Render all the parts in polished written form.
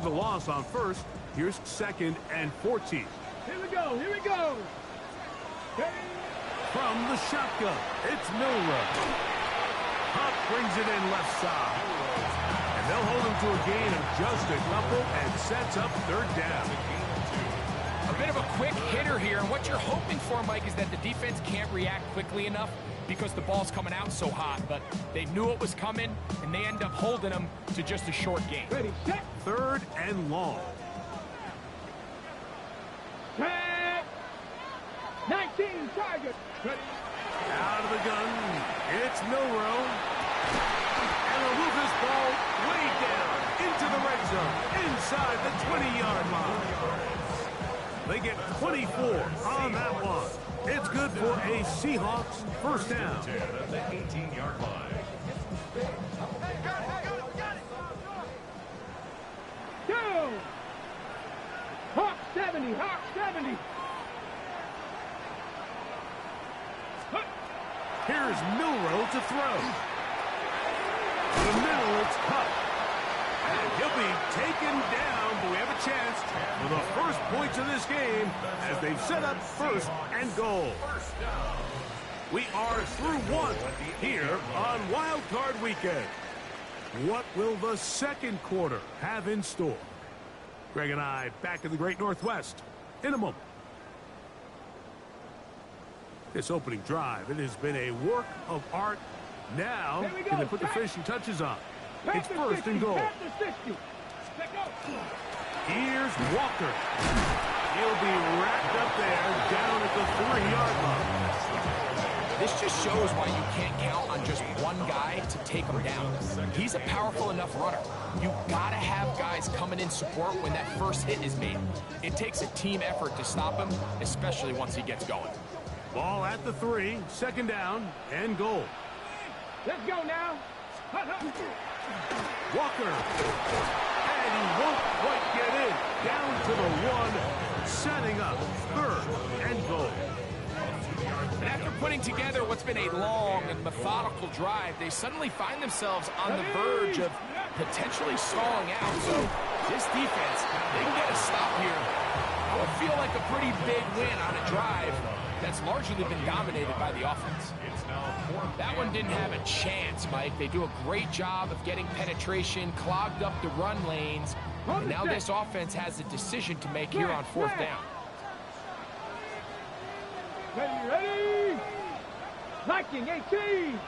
the loss on first. Here's 2nd and 14. Here we go. Here we go. From the shotgun, it's Milrow. Huck brings it in left side. And they'll hold him to a gain of just a couple and sets up 3rd down. A bit of a quick hitter here, and what you're hoping for, Mike, is that the defense can't react quickly enough because the ball's coming out so hot, but they knew it was coming, and they end up holding them to just a short gain. Ready, set. 3rd and long. 19, target. Ready. Out of the gun, it's Milrow. And they'll move this ball way down into the red zone, inside the 20-yard line. They get 24 on that one. It's good for a Seahawks 1st down. At the 18-yard line. Go. Hawk 70, Hawk 70. Here's Milrow to throw. In the middle, it's Huck. And he'll be taken down, but we have a chance for the first points of this game as they've set up 1st and goal. We are through 1 here on Wild Card Weekend. What will the 2nd quarter have in store? Greg and I back in the Great Northwest in a moment. This opening drive, it has been a work of art. Now, can they put the finishing touches on? It's 1st and goal. Here's Walker. He'll be wrapped up there down at the 3-yard line. This just shows why you can't count on just one guy to take him down. He's a powerful enough runner. You've got to have guys coming in support when that first hit is made. It takes a team effort to stop him, especially once he gets going. Ball at the 3, 2nd down, and goal. Let's go now. Walker. And he won't quite get in. Down to the 1, setting up 3rd and goal. And after putting together what's been a long and methodical drive, they suddenly find themselves on the verge of potentially stalling out. So this defense, they can get a stop here. It would feel like a pretty big win on a drive that's largely been dominated by the offense. That one didn't have a chance, Mike. They do a great job of getting penetration, clogged up the run lanes, and now this offense has a decision to make here on 4th down. Ready, ready. Viking 18.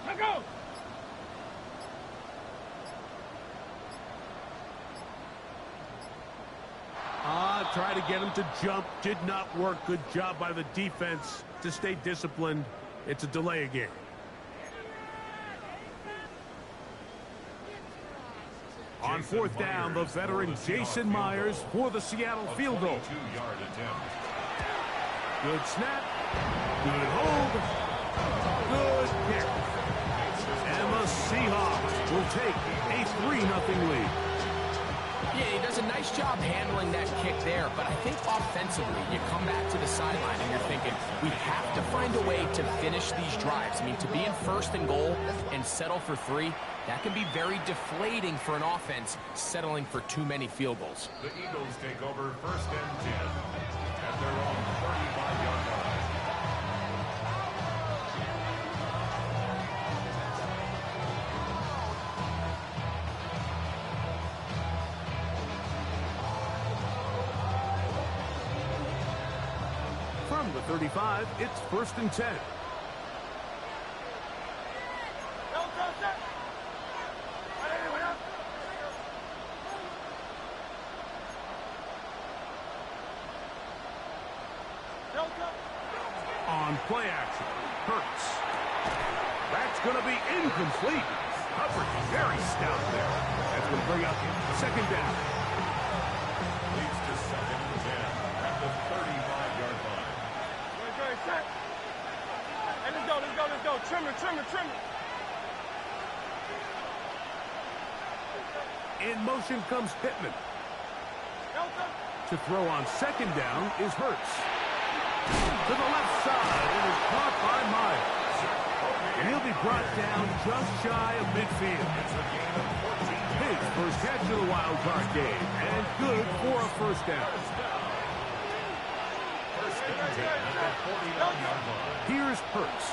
Let go. Try to get him to jump. Did not work. Good job by the defense to stay disciplined. It's a delay again. On 4th down, the veteran Jason Myers for the Seattle field goal. Good snap. Good hold. Good kick. And the Seahawks will take a 3-0 lead. Yeah, he does a nice job handling that kick there, but I think offensively, you come back to the sideline and you're thinking, we have to find a way to finish these drives. I mean, to be in 1st and goal and settle for 3, that can be very deflating for an offense settling for too many field goals. The Eagles take over 1st and 10 at their own 35-yard line. From the 35, it's 1st and 10. On play action, Hurts. That's going to be incomplete. Hubbard very stout there. That's going to bring up 2nd down. Leads to 2nd and 10 at the 35-yard line. Good, set. Hey, let's go. Trim it. In motion comes Pittman. To throw on second down is Hurts. To the left side, it is caught by Myers. And he'll be brought down just shy of midfield. His first catch of the wild card game, and good for a first down. Here's Hurts.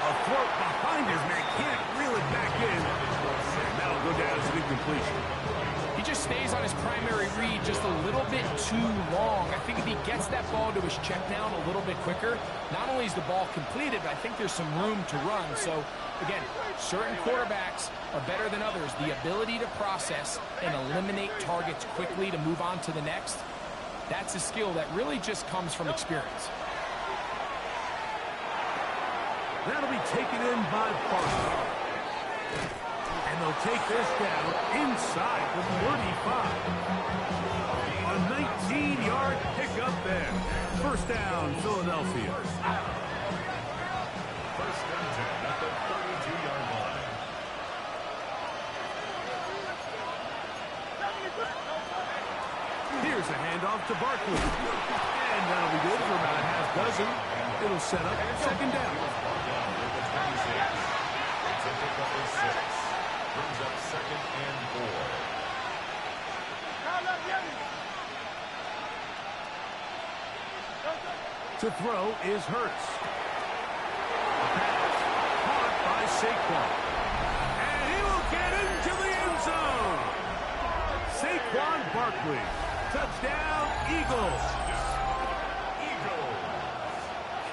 A throw behind his man, can't reel it back in. That'll go down as an incompletion. He just stays on his primary read just a little bit too long. I think if he gets that ball to his check down a little bit quicker, not only is the ball completed, but I think there's some room to run. So, again, certain quarterbacks are better than others. The ability to process and eliminate targets quickly to move on to the next, that's a skill that really just comes from experience. That'll be taken in by Parker. And they'll take this down inside the 35. A 19-yard pickup there. First down, Philadelphia. First and 10 at the 32-yard line. Here's a handoff to Barkley. And that'll be good for about a half dozen. It'll set up second down. Brings up second and 4. To throw is Hurts. Pass caught by Saquon. And he will get into the end zone. Saquon Barkley. Touchdown, Eagles.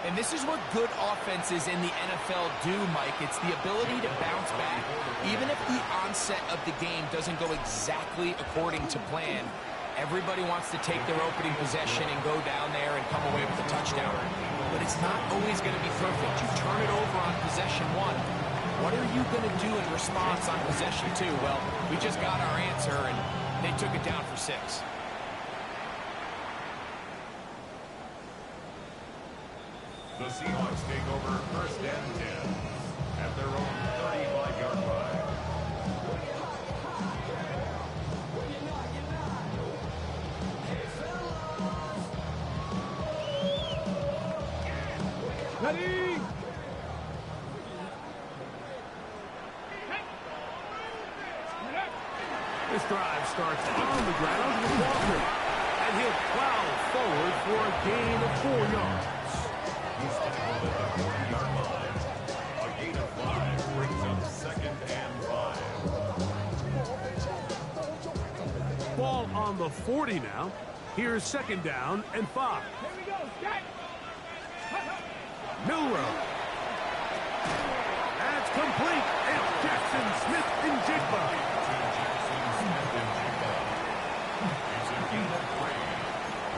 And this is what good offenses in the NFL do, Mike. It's the ability to bounce back. Even if the onset of the game doesn't go exactly according to plan, everybody wants to take their opening possession and go down there and come away with a touchdown. But it's not always going to be perfect. You turn it over on possession 1. What are you going to do in response on possession 2? Well, we just got our answer, and they took it down for 6. The Seahawks take over first and 10 at their own 35-yard line. Ready? This drive starts on the ground with Walker. And he'll plow forward for a gain of 4 yards. He's tackled at the 40-yard line. A gain of 5 brings up second and 5. Ball on the 40 now. Here's second down and 5. Here we go. Set. Milrow. That's complete. It's Jackson Smith and Jigba. It's a gain of 3.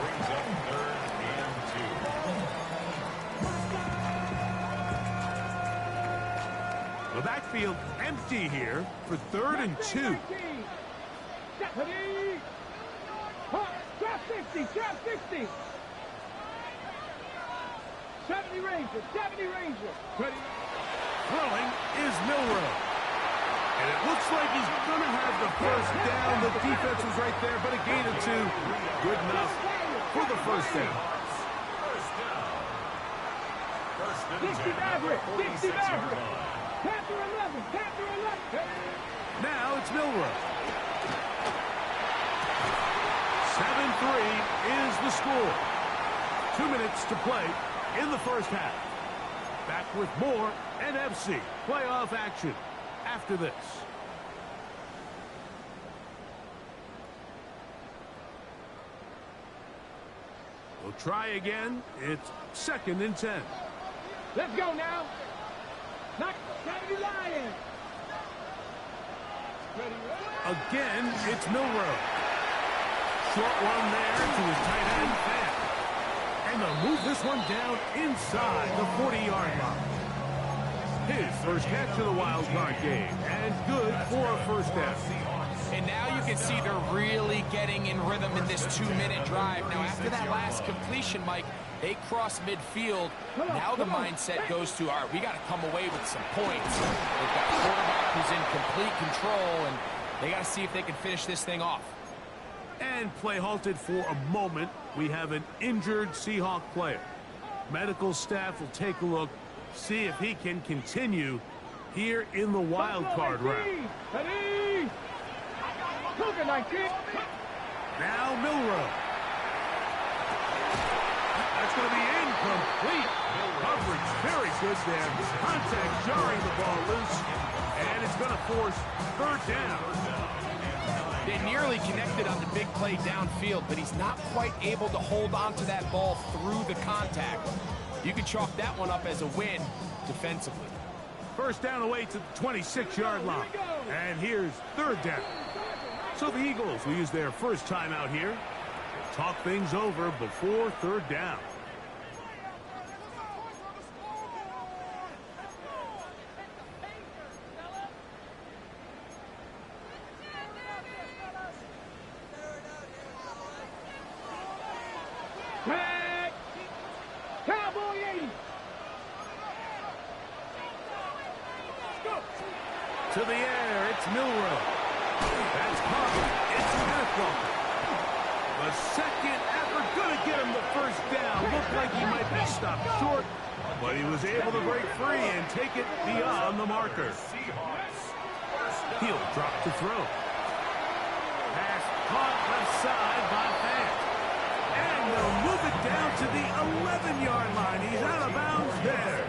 Brings up third and 2. The backfield empty here for third and 2. Ready? Drop 60. Drop 60. 70 Ranger. 70 Ranger. Ready? Throwing is Milrow. And it looks like he's going to have the first down. The defense was right there, but a gain of 2. Good enough for the first down. 60 Maverick. 60 Maverick. Panther 11. Panther 11. Now it's Milrow. 7-3 is the score. 2 minutes to play in the first half. Back with more NFC playoff action after this. We'll try again. It's second and 10. Let's go now. Knock 70 Lions. Again, it's Milrow. Short one there to his tight end, Fan. And they'll move this one down inside the 40-yard line. His first catch of the wild card game, and good for a first down. And now you can see they're really getting in rhythm in this 2-minute drive. Now, after that last completion, Mike, they cross midfield. Now the mindset goes to, all right, we got to come away with some points. They've got a quarterback who's in complete control, and they got to see if they can finish this thing off. And play halted for a moment. We have an injured Seahawk player. Medical staff will take a look, see if he can continue here in the wild card round. Ready? Look at 19. Now Milrow. That's going to be incomplete. Coverage very good there. Contact jarring the ball loose. And it's going to force third down. They nearly connected on the big play downfield, but he's not quite able to hold on to that ball through the contact. You can chalk that one up as a win defensively. First down away to the 26-yard line. And here's third down. So the Eagles will use their first timeout here. Talk things over before third down. Back. Cowboy 80. To the air, it's Milrow. That's covered. It's Metcalf. The second effort going to get him the first down. Looked like he might be stopped short, but he was able to break free and take it beyond the marker. He'll drop to throw. Pass caught left side by Fan. And they'll move it down to the 11-yard line. He's out of bounds there.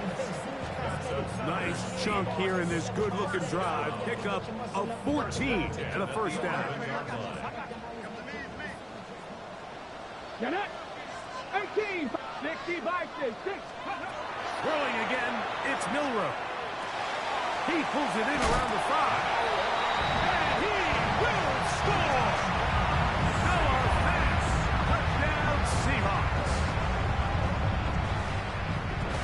Nice chunk here in this good-looking drive. Pick up of 14 and a first down. You're not. 18. 65, 6. Throwing again, it's Milrow. He pulls it in around the 5. And he will score! Noah Fast. Touchdown Seahawks.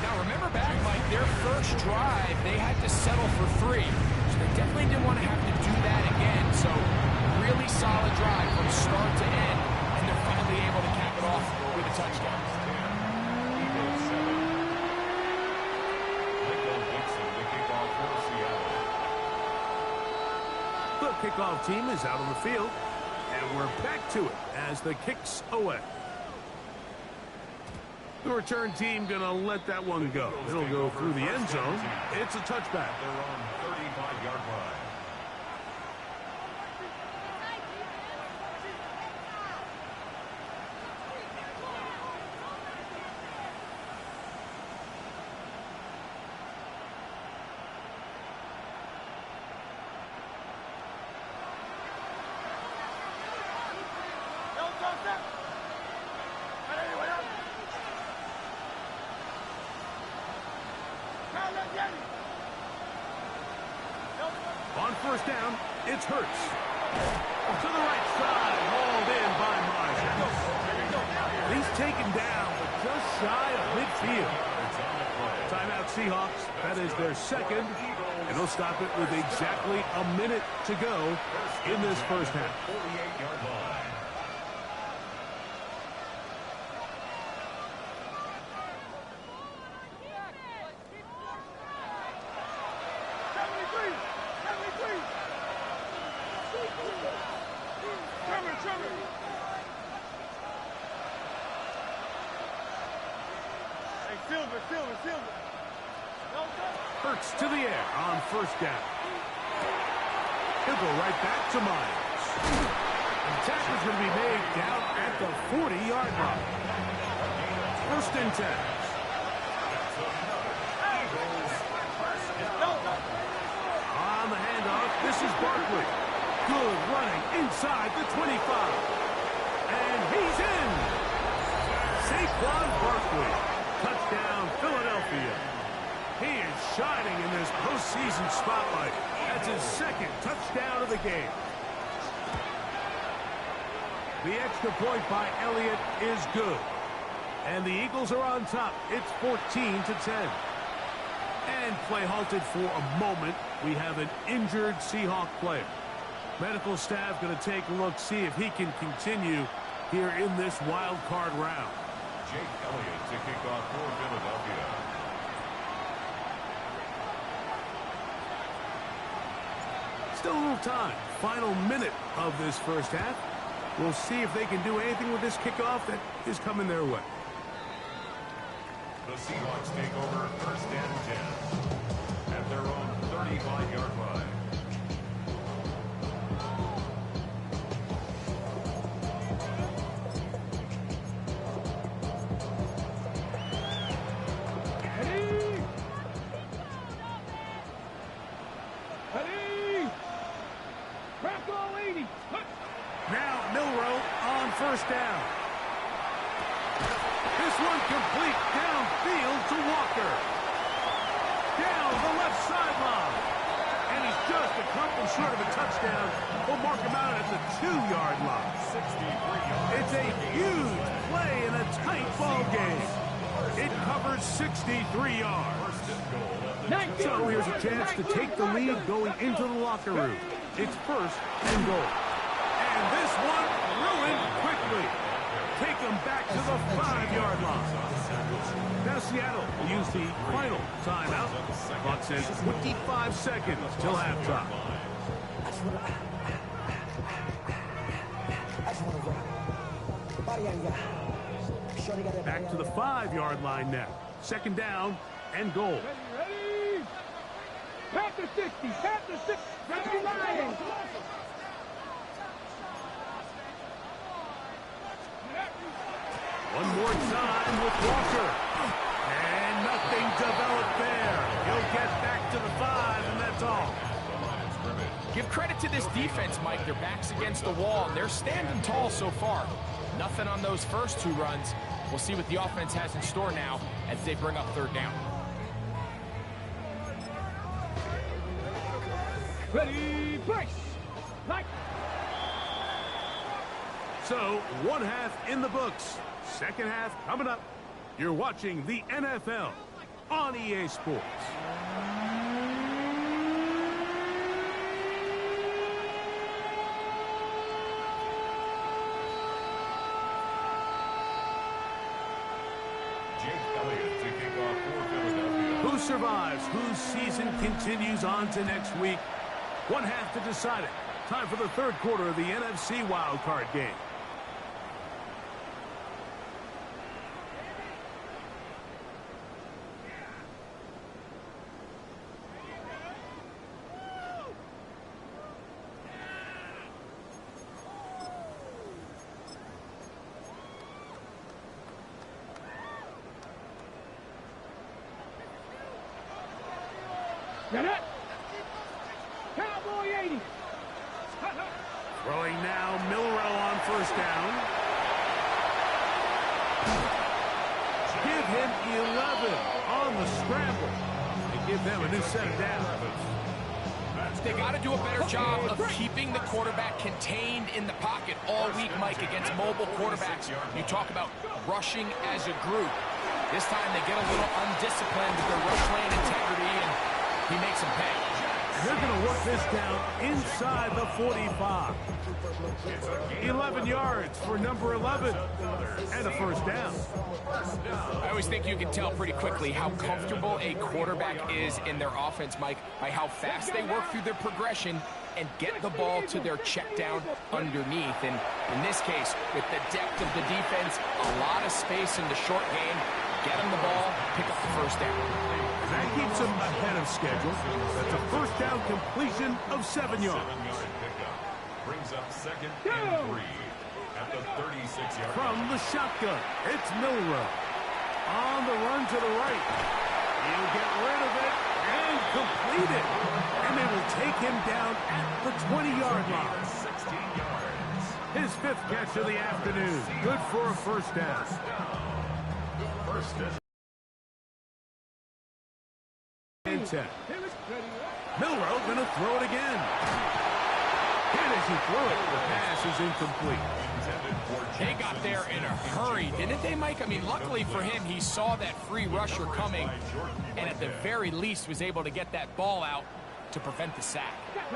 Now remember back, Mike, their first drive, they had to settle for 3. So they definitely didn't want to have to do that again. So really solid drive from start to end. And they're finally able to cap it off with a touchdown. The kickoff team is out on the field, and we're back to it as the kick's away. The return team going to let that one go. It'll go through the end zone. It's a touchback. They're on 35-yard line. On first down, it's Hurts. To the right side, hauled in by Myers. He's taken down, but just shy of midfield. Timeout Seahawks. That is their second, and they'll stop it with exactly a minute to go in this first half. 48-yard line. Hurts to the air on first down. He'll go right back to Myers. The tackle's going to be made down at the 40-yard line. First and 10. On the handoff, this is Barkley. Good running inside the 25. And he's in. Saquon Barkley. Touchdown, Philadelphia. He is shining in this postseason spotlight. That's his second touchdown of the game. The extra point by Elliott is good. And the Eagles are on top. It's 14-10. And play halted for a moment. We have an injured Seahawk player. Medical staff going to take a look, see if he can continue here in this wild card round. Jake Elliott to kick off for Philadelphia. Still a little time. Final minute of this first half. We'll see if they can do anything with this kickoff that is coming their way. The Seahawks take over first and 10 at their own 35-yard line. Now Milroe on first down. This one complete downfield to Walker. Down the left sideline. And he's just a couple short of a touchdown. We'll mark him out at the 2-yard line. 63 yards. It's a huge play in a tight ball game. It covers 63 yards. So here's a chance to take the lead going into the locker room. It's first and goal. And this one ruined quickly. Take them back to the 5-yard line. Now Seattle will use the final timeout. Clock says 25 seconds till halftime. Back to the 5-yard line now. Second down and goal. Ready? Pat the 60. Pat the 60. Ready, Lions. One more time with Walker. And nothing developed there. He'll get back to the 5, and that's all. Give credit to this defense, Mike. Their back's against the wall, and they're standing tall so far. Nothing on those first 2 runs. We'll see what the offense has in store now as they bring up third down. Ready, brace. Like. So, one half in the books. Second half coming up. You're watching the NFL on EA Sports. Who survives? Whose season continues on to next week? One half to decide it. Time for the third quarter of the NFC wildcard game. Get it. Cowboy 80. Throwing now, Milroe on first down. Give him 11 on the scramble. And give them a new set of downs. They got to do a better job of keeping the quarterback contained in the pocket all week, Mike, against mobile quarterbacks. You talk about rushing as a group. This time they get a little undisciplined with their rush lane integrity, and he makes them pay. They're going to work this down inside the 45. 11 yards for number 11. And a first down. I always think you can tell pretty quickly how comfortable a quarterback is in their offense, Mike, by how fast they work through their progression and get the ball to their check down underneath. And in this case, with the depth of the defense, a lot of space in the short game, get them the ball, pick up the first down. That keeps them ahead of schedule. That's a first down completion of 7 yards. 7-yard pickup brings up second and 3 at the 36-yard line. From the shotgun, it's Milroe. On the run to the right. He'll get rid of it and complete it. And they will take him down at the 20-yard line. 16 yards. His 5th catch of the afternoon. Good for a first down. First down. 10. Milroe going to throw it again. Hit as he threw it. The pass is incomplete. They got there in a hurry, didn't they, Mike? I mean, luckily for him, he saw that free rusher coming and at the very least was able to get that ball out to prevent the sack. The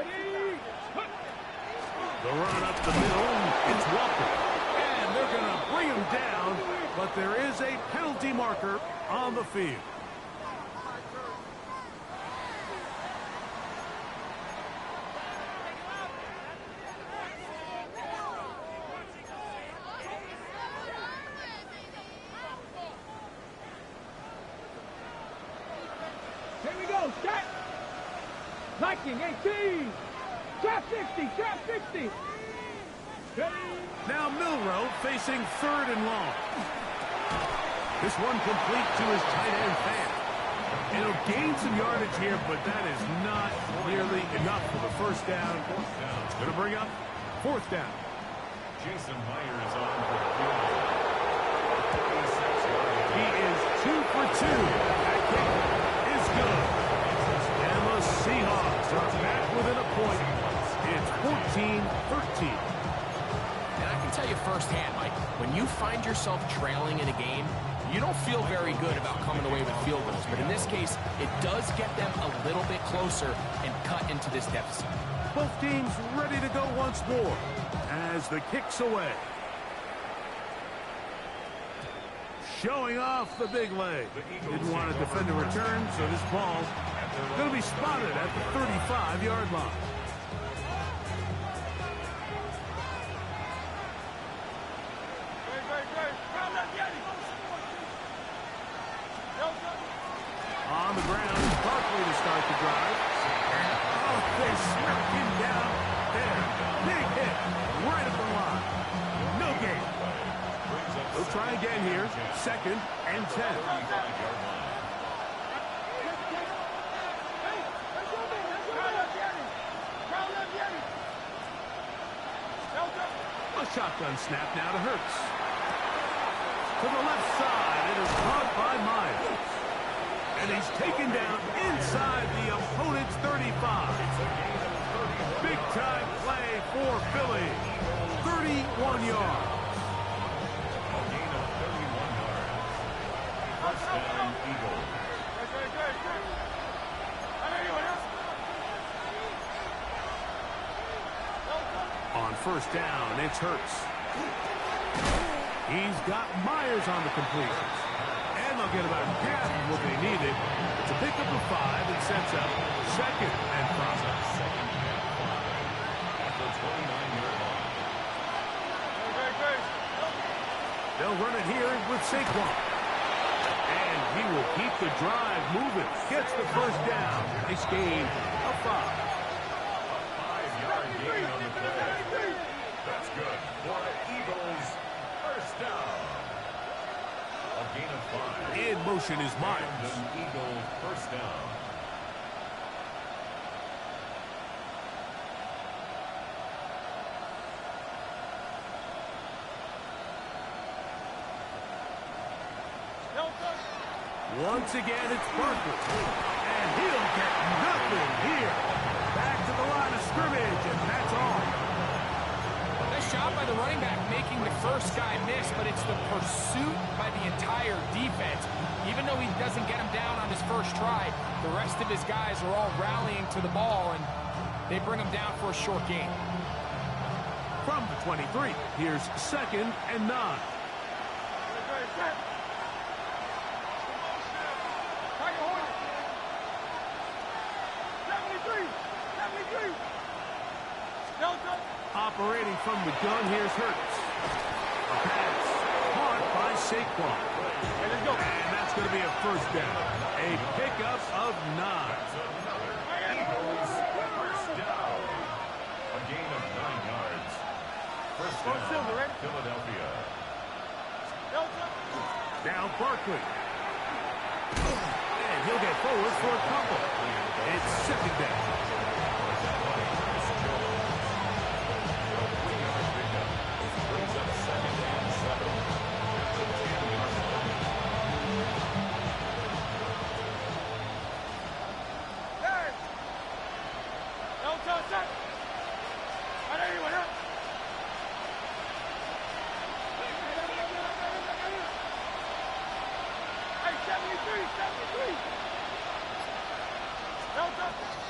run up the middle. It's Walker. And they're going to bring him down, but there is a penalty marker on the field. Set. Liking 18. Trap 60. Trap 60. Now Milrow facing third and long. This one complete to his tight end fan. And he'll gain some yardage here, but that is not nearly enough for the first down. It's going to bring up fourth down. Jason Myers on for the field goal. He is 2 for 2. That kick is good. And the Seahawks are back within a point. It's 14-13. And I can tell you firsthand, Mike, when you find yourself trailing in a game, you don't feel very good about coming away with field goals. But in this case, it does get them a little bit closer and cut into this deficit. Both teams ready to go once more as the kick's away. Showing off the big leg. Didn't want to defend a return, so this ball going to be spotted at the 35-yard line. On the ground, Barkley to start the drive. Oh, they smack him down there. Big hit right at the line. No gain. They'll try again here. 2nd and 10. A shotgun snap now to Hurts. To the left side, it is caught by Myers. And he's taken down inside the opponent's 35. Big time play for Philly. 31 yards. A gain of 31 yards. First down, Eagles. On first down, it's Hurts. He's got Myers on the completion. And they'll get about half of what they needed. It's a pickup of 5 and sets up 2nd and 5. At the 29-yard line. They'll run it here with Saquon. And he will keep the drive moving. Gets the first down. Nice gain of 5. 5-yard gain on the play. That's good for the Eagles. First down. A gain of 5. In motion is Myers. The Eagles first down. Once again, it's Barkley. And he'll get nothing here. Back to the line of scrimmage, and that's all. Nice job by the running back making the first guy miss, but it's the pursuit by the entire defense. Even though he doesn't get him down on his first try, the rest of his guys are all rallying to the ball, and they bring him down for a short gain. From the 23, here's 2nd and 9. Operating from the gun, here's Hurts. A pass caught by Saquon. And that's going to be a first down. A pickup of 9. Eagles first down. A gain of 9 yards. First down, Philadelphia. Now Barkley. And he'll get forward for a couple. It's 2nd down.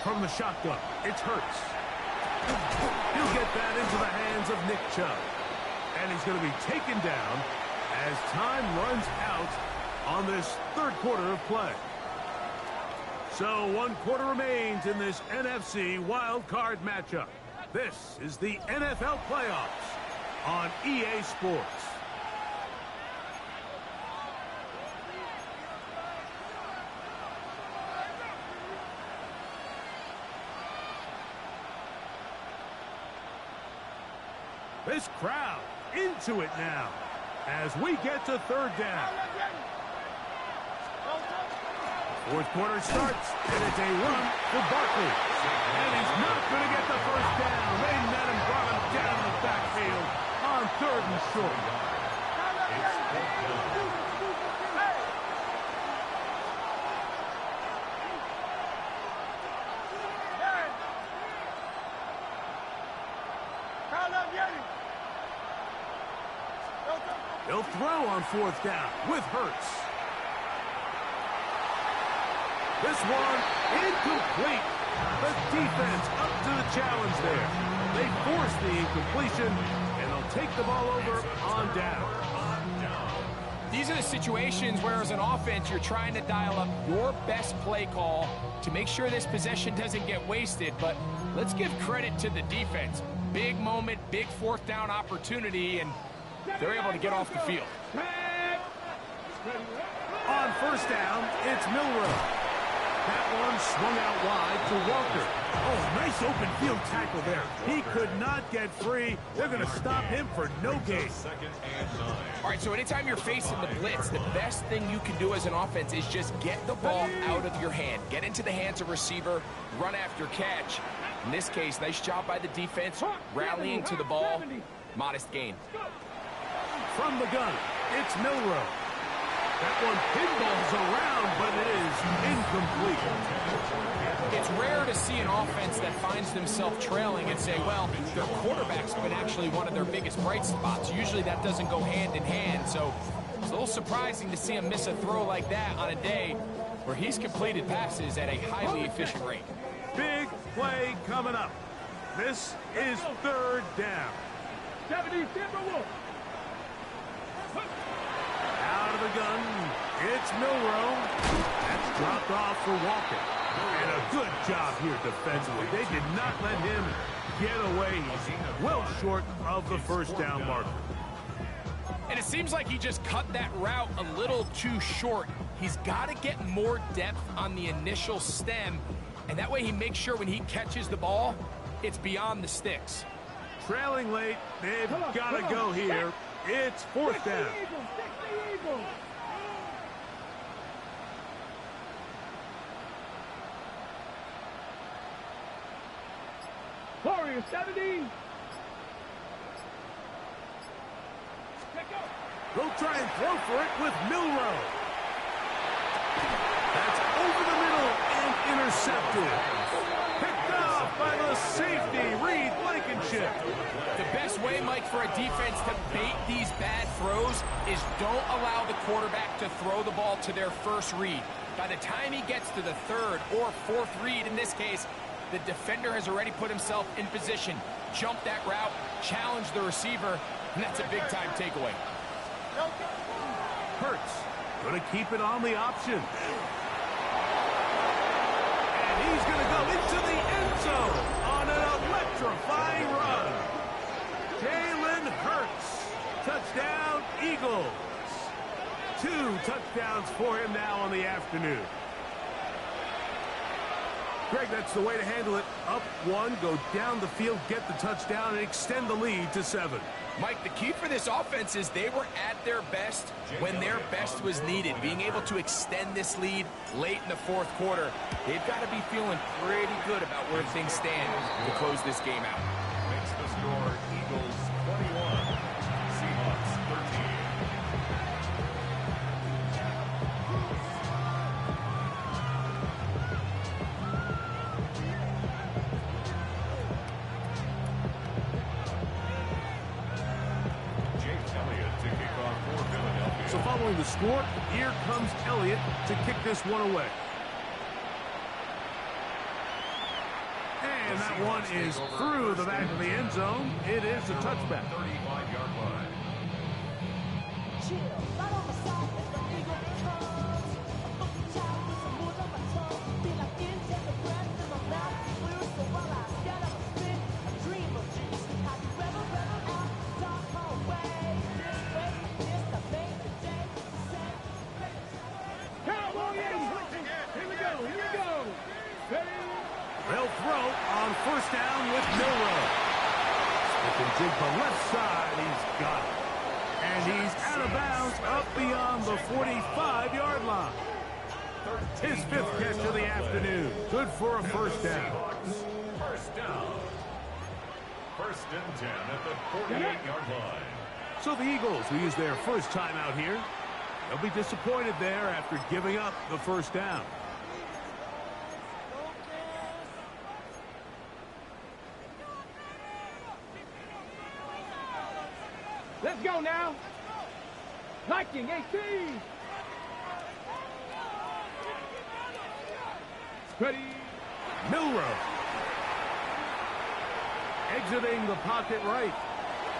From the shotgun, it's Hurts. He'll get that into the hands of Nick Chubb. And he's going to be taken down as time runs out on this 3rd quarter of play. So 1 quarter remains in this NFC wild card matchup. This is the NFL playoffs on EA Sports. This crowd into it now as we get to third down. Fourth quarter starts, and it's a run for Barkley. And he's not going to get the first down. They met him, brought him down the backfield on 3rd and short. He'll throw on 4th down with Hurts. This one incomplete. The defense up to the challenge there. They force the incompletion, and they'll take the ball over on down. These are the situations where, as an offense, you're trying to dial up your best play call to make sure this possession doesn't get wasted. But let's give credit to the defense. Big moment, big 4th down opportunity, and they're able to get off the field. On 1st down, it's Milroe. That one swung out wide to Walker. Oh, nice open field tackle there. He could not get free. They're going to stop him for no gain. All right, so anytime you're facing the blitz, the best thing you can do as an offense is just get the ball out of your hand. Get into the hands of receiver, run after catch. In this case, nice job by the defense, rallying to the ball. Modest gain. From the gun, it's Milroe. That one pinballs around, but it is incomplete. It's rare to see an offense that finds themselves trailing and say, well, their quarterback's been actually one of their biggest bright spots. Usually that doesn't go hand in hand, so it's a little surprising to see him miss a throw like that on a day where he's completed passes at a highly efficient rate. Big play coming up. This is 3rd down. 70 Timberwolves. Out of the gun, it's Milroe. That's dropped off for Walker. And a good job here defensively. They did not let him get away. He's well short of the 1st down marker. And it seems like he just cut that route a little too short. He's got to get more depth on the initial stem, and that way he makes sure when he catches the ball, it's beyond the sticks. Trailing late, they've got to go here. It's 4th down. Warriors 70. They'll try and throw for it with Milroe. That's over the middle and intercepted. Picked off by the safety, Reed Blankenship. The best way, Mike, for a defense to bait these bad throws is don't allow the quarterback to throw the ball to their first read. By the time he gets to the 3rd or 4th read, in this case, the defender has already put himself in position, jumped that route, challenged the receiver, and that's a big-time takeaway. Hurts going to keep it on the option. And he's going to go into the end zone on an electrifying run. Jalen Hurts. Touchdown, Eagles. 2 touchdowns for him now on the afternoon. Greg, that's the way to handle it. Up 1, go down the field, get the touchdown, and extend the lead to 7. Mike, the key for this offense is they were at their best when their best was needed. Being able to extend this lead late in the 4th quarter, they've got to be feeling pretty good about where things stand to close this game out. Makes the score Eagles 21, Seahawks 13. So following the score, here comes Elliott to kick this one away. And that one is through the back of the end zone. It is a touchback. 35-yard line. They'll throw on 1st down with Milroe. can dig the left side. He's got it. And he's out of bounds up beyond the 45-yard line. His 5th catch of the afternoon. Good for a first down. First down. First and 10 at the 48-yard line. So the Eagles will use their first time out here. They'll be disappointed there after giving up the first down. Let's go now. Liking 18. Ready. Milrow. Exiting the pocket right.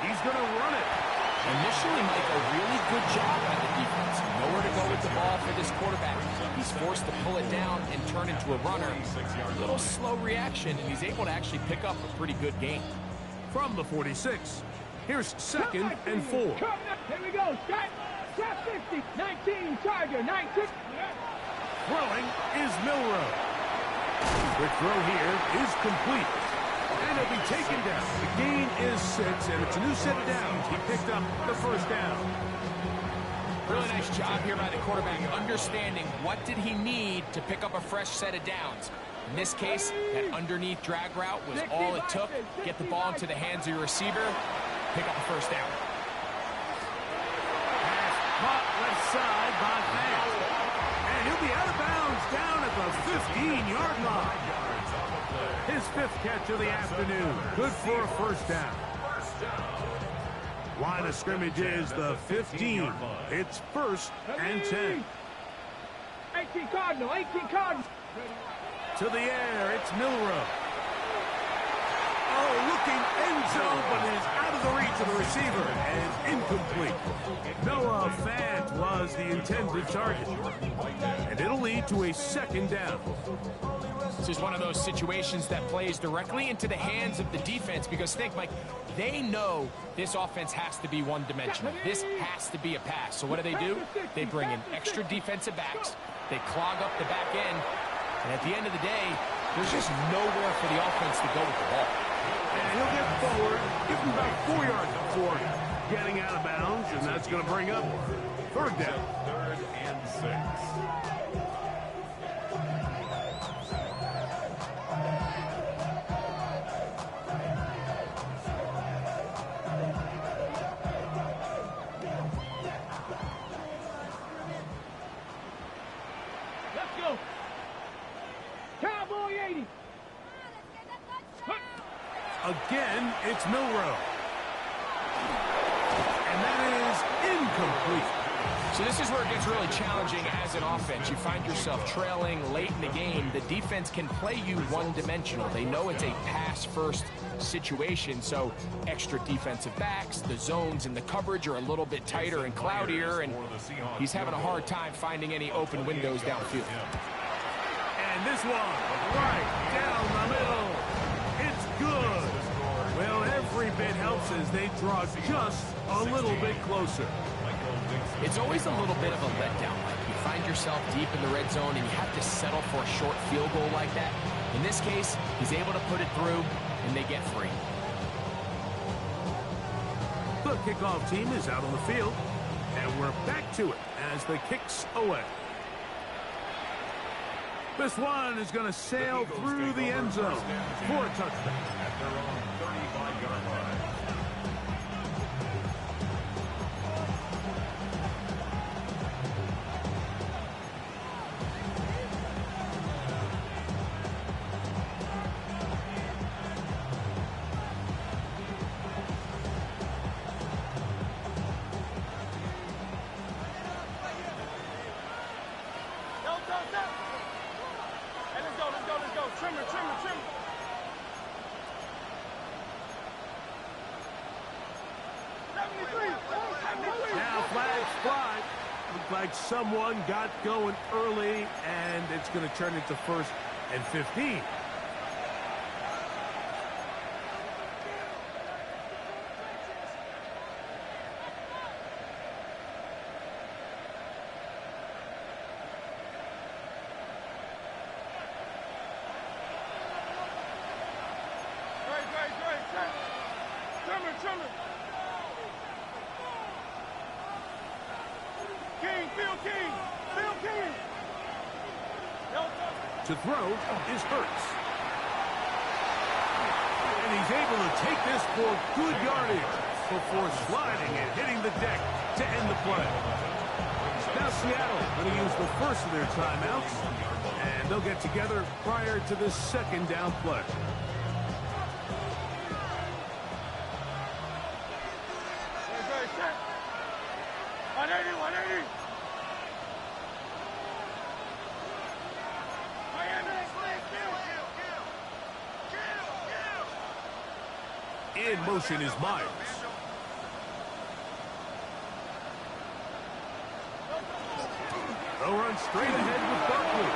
He's going to run it. Initially, Mike, a really good job by the defense. Nowhere to go with the ball for this quarterback. He's forced to pull it down and turn into a runner. A little slow reaction, and he's able to actually pick up a pretty good gain. From the 46. Here's 2nd and 4. Here we go. Strike. Strike 50. 19. Charger. 19. Throwing is Milrow. Quick throw here is complete. And he'll be taken down. The gain is 6, and it's a new set of downs. He picked up the first down. Really nice job here by the quarterback, understanding what did he need to pick up a fresh set of downs. In this case, that underneath drag route was all it took. Get the ball into the hands of your receiver, pick up a first down. Pass caught left side by Vance. And he'll be out of bounds down at the 15-yard line. His 5th catch of the afternoon. Good for a first down. Line of scrimmage is the 15. It's 1st and 10. 18 Cardinal. 18 Cardinal. To the air, it's Milrow. Oh, looking end zone, but it is out of the reach of the receiver and incomplete. Noah Fant was the intended target. And it'll lead to a 2nd down. This is one of those situations that plays directly into the hands of the defense because think, Mike, they know this offense has to be one-dimensional. This has to be a pass. So what do? They bring in extra defensive backs. They clog up the back end. And at the end of the day, there's just nowhere for the offense to go with the ball. And he'll get forward, give him about 4 yards before getting out of bounds, and that's going to bring up 3rd down. 3rd and 6. Let's go. Cowboy 80. Again, it's Milrow. And that is incomplete. So this is where it gets really challenging as an offense. You find yourself trailing late in the game. The defense can play you one-dimensional. They know it's a pass-first situation, so extra defensive backs, the zones and the coverage are a little bit tighter and cloudier, and he's having a hard time finding any open windows downfield. And this one, right down the middle. It's good. Well, every bit helps as they draw just a little bit closer. It's always a little bit of a letdown. Like you find yourself deep in the red zone and you have to settle for a short field goal like that. In this case, he's able to put it through, and they get free. The kickoff team is out on the field, and we're back to it as the kicks away. This one is going to sail through the end zone for a touchdown. At their own 35-yard line. Now flags fly. Looks like someone got going early, and it's going to turn into 1st and 15. To throw is Hurts. And he's able to take this for good yardage before sliding and hitting the deck to end the play. Now Seattle going to use the first of their timeouts, and they'll get together prior to this second down play. In motion is Myers. They'll run straight ahead with Barkley.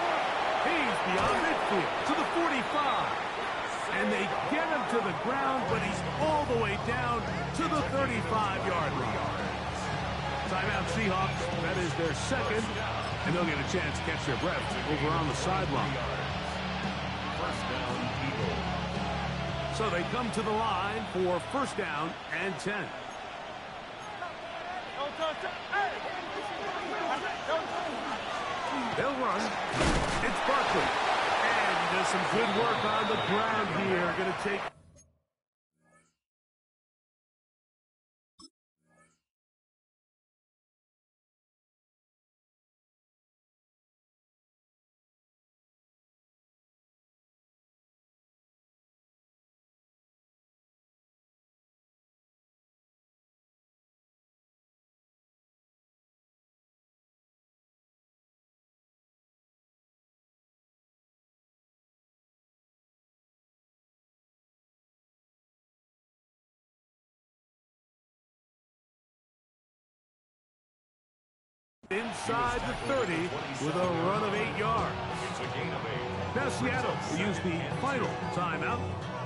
He's beyond midfield to the 45. And they get him to the ground, but he's all the way down to the 35-yard line. Timeout Seahawks. That is their second. And they'll get a chance to catch their breath over on the sideline. First down, Eagles. So they come to the line for first down and 10. They'll run. It's Barkley. And he does some good work on the ground here. Going to take... inside the 30 with a run of 8 yards. Now Seattle will use the final timeout,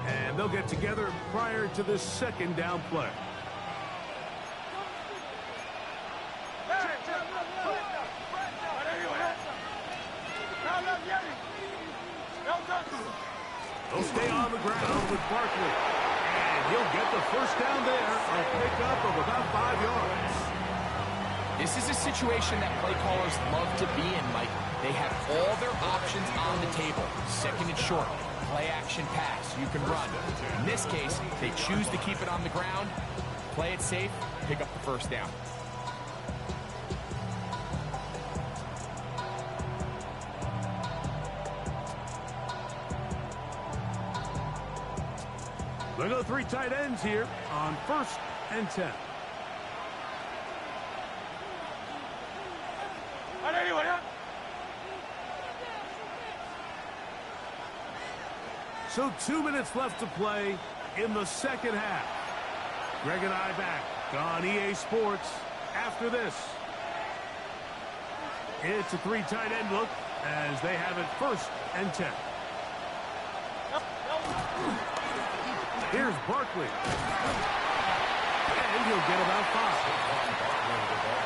and they'll get together prior to this second down play. They'll stay on the ground with Barkley, and he'll get the first down there, a pickup of about 5 yards. This is a situation that play callers love to be in, Mike. They have all their options on the table. Second and short, play action pass, you can run. In this case, they choose to keep it on the ground, play it safe, pick up the first down. They go 3 tight ends here on first and 10. So 2 minutes left to play in the second half. Greg and I back on EA Sports after this. It's a 3 tight end look as they have it first and 10. Here's Barkley. And he'll get about 5.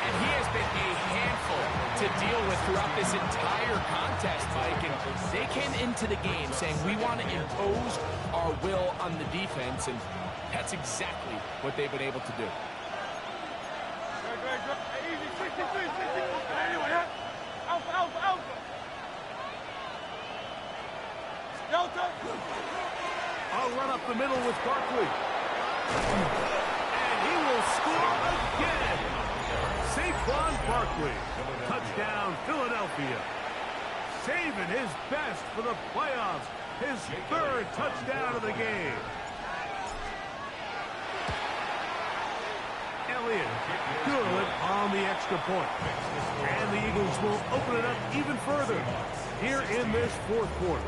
And he has been a handful to deal with throughout this entire contest, Mike. And they came into the game saying, we want to impose our will on the defense, and that's exactly what they've been able to do. I'll run up the middle with Barkley. And he will score again. Saquon Barkley. Touchdown, Philadelphia. Saving his best for the playoffs. His 3rd touchdown of the game. Elliott, good on the extra point. And the Eagles will open it up even further here in this 4th quarter.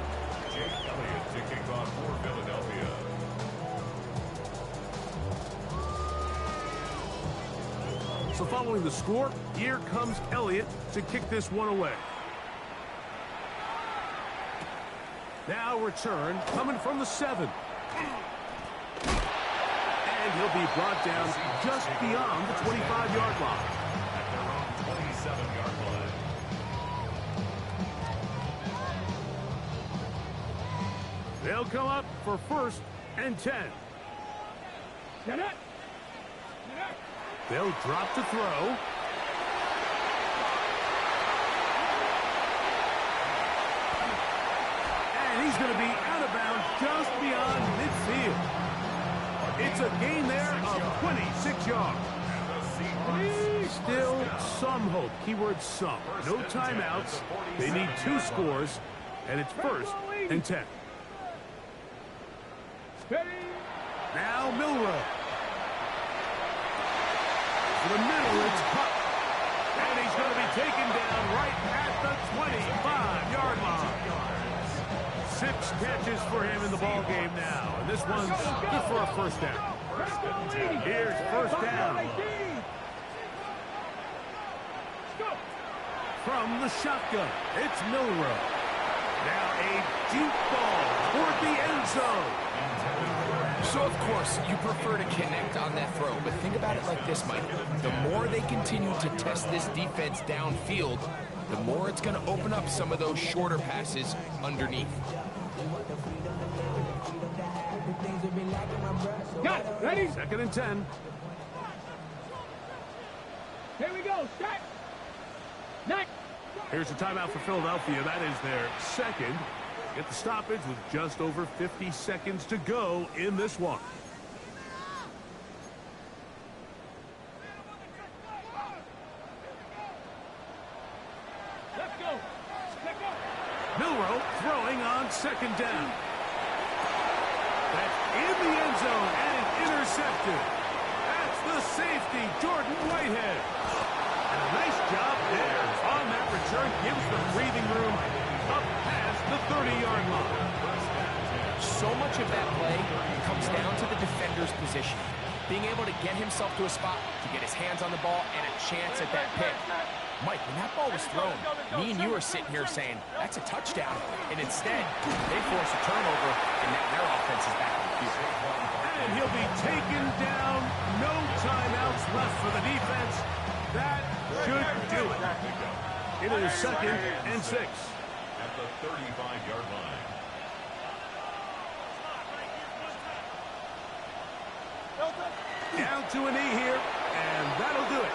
Elliott to kick off for Philadelphia. So following the score, here comes Elliott to kick this one away. Now return coming from the 7. And he'll be brought down just beyond the 25-yard line. At their own 27-yard line. They'll come up for first and 10. Get it. They'll drop to throw. And he's going to be out of bounds just beyond midfield. It's a gain there of 26 yards. Still some hope. Keyword some. No timeouts. They need 2 scores, and it's 1st and 10. Now Milroe. To the middle, it's cut. And he's going to be taken down right at the 25-yard line. 6 catches for him in the ball game now. And this one's good for a 1st down. Here's 1st down. From the shotgun, it's Milroe. Now a deep ball toward the end zone. So, of course, you prefer to connect on that throw, but think about it like this, Mike. The more they continue to test this defense downfield, the more it's going to open up some of those shorter passes underneath. Got it. Ready? 2nd and 10. Here we go. Start. Next. Here's a timeout for Philadelphia. That is their 2nd. Get the stoppage with just over 50 seconds to go in this one. Let's go. Let's go. Milroe throwing on 2nd down. That's in the end zone and intercepted. That's the safety, Jordan Whitehead. And a nice job there on that return. Gives them breathing room up past the 30-yard line. So much of that play comes down to the defender's position. Being able to get himself to a spot, to get his hands on the ball, and a chance at that pick. Mike, when that ball was thrown, me and you are sitting here saying, that's a touchdown. And instead, they force a turnover, and now their offense is back on the field. And he'll be taken down. No timeouts left for the defense. That should do it. It is 2nd and 6. At the 35-yard line. Down to a knee here, and that'll do it.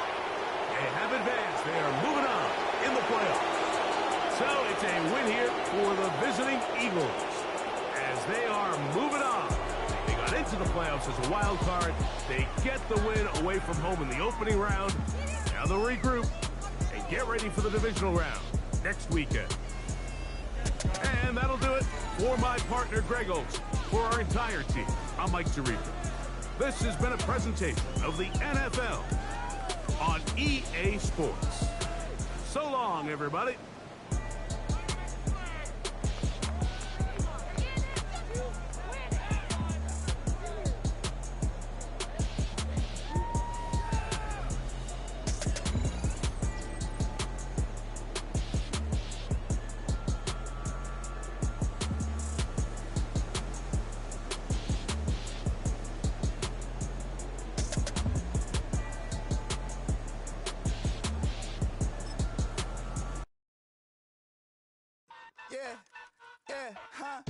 They have advanced. They are moving on in the playoffs. So it's a win here for the visiting Eagles as they are moving on. They got into the playoffs as a wild card. They get the win away from home in the opening round. Now they'll regroup and get ready for the divisional round next weekend. And that'll do it for my partner, Greg Olson. For our entire team, I'm Mike Tirico. This has been a presentation of the NFL on EA Sports. So long, everybody. Yeah, huh?